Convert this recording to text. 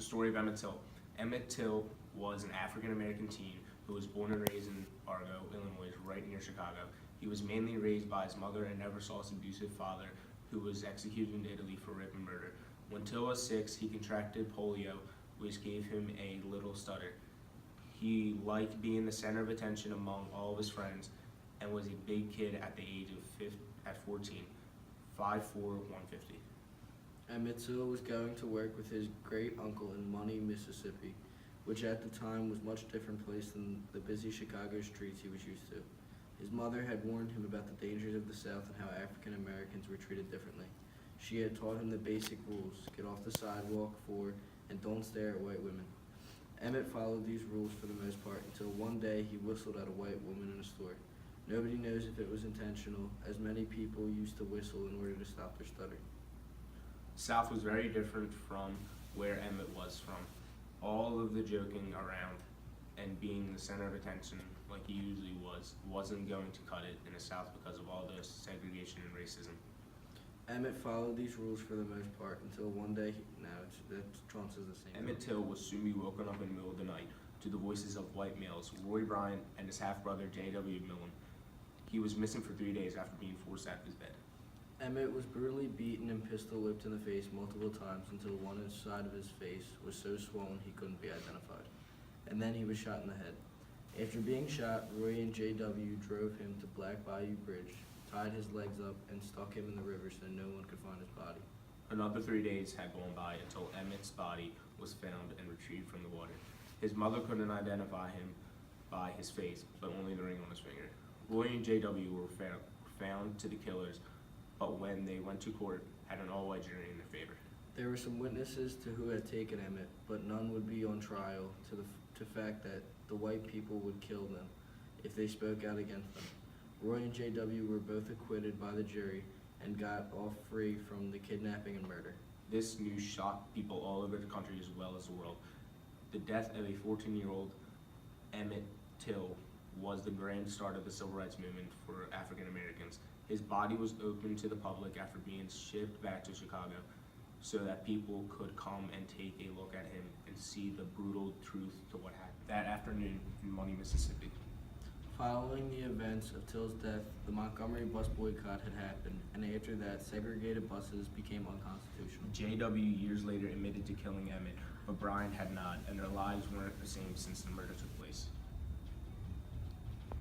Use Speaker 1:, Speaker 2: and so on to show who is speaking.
Speaker 1: The story of Emmett Till. Emmett Till was an African American teen who was born and raised in Fargo, Illinois, right near Chicago. He was mainly raised by his mother and never saw his abusive father, who was executed in Italy for rape and murder. When Till was 6, he contracted polio, which gave him a little stutter. He liked being the center of attention among all of his friends and was a big kid at the age of 14, 5'4", 150.
Speaker 2: Emmett Till was going to work with his great uncle in Money, Mississippi, which at the time was much different place than the busy Chicago streets he was used to. His mother had warned him about the dangers of the South and how African Americans were treated differently. She had taught him the basic rules: get off the sidewalk, and don't stare at white women. Emmett followed these rules for the most part until one day he whistled at a white woman in a store. Nobody knows if it was intentional, as many people used to whistle in order to stop their stutter.
Speaker 1: South was very different from where Emmett was from. All of the joking around and being the center of attention, like he usually was, wasn't going to cut it in the South because of all the segregation and racism.
Speaker 2: Emmett followed these rules for the most part until one day, that Trunks is the same.
Speaker 1: Emmett Till would soon be woken up in the middle of the night to the voices of white males, Roy Bryant and his half-brother J.W. Millen. He was missing for 3 days after being forced out of his bed.
Speaker 2: Emmett was brutally beaten and pistol-whipped in the face multiple times until one side of his face was so swollen he couldn't be identified. And then he was shot in the head. After being shot, Roy and J.W. drove him to Black Bayou Bridge, tied his legs up, and stuck him in the river so no one could find his body.
Speaker 1: Another 3 days had gone by until Emmett's body was found and retrieved from the water. His mother couldn't identify him by his face, but only the ring on his finger. Roy and J.W. were found to the killers, but when they went to court, had an all-white jury in their favor.
Speaker 2: There were some witnesses to who had taken Emmett, but none would be on trial to the fact that the white people would kill them if they spoke out against them. Roy and J.W. were both acquitted by the jury and got off free from the kidnapping and murder.
Speaker 1: This news shocked people all over the country as well as the world. The death of a 14-year-old Emmett Till was the grand start of the civil rights movement for African Americans. His body was opened to the public after being shipped back to Chicago so that people could come and take a look at him and see the brutal truth to what happened that afternoon in Money, Mississippi.
Speaker 2: Following the events of Till's death, the Montgomery bus boycott had happened, and after that, segregated buses became unconstitutional.
Speaker 1: J.W. years later admitted to killing Emmett, but Brian had not, and their lives weren't the same since the murder took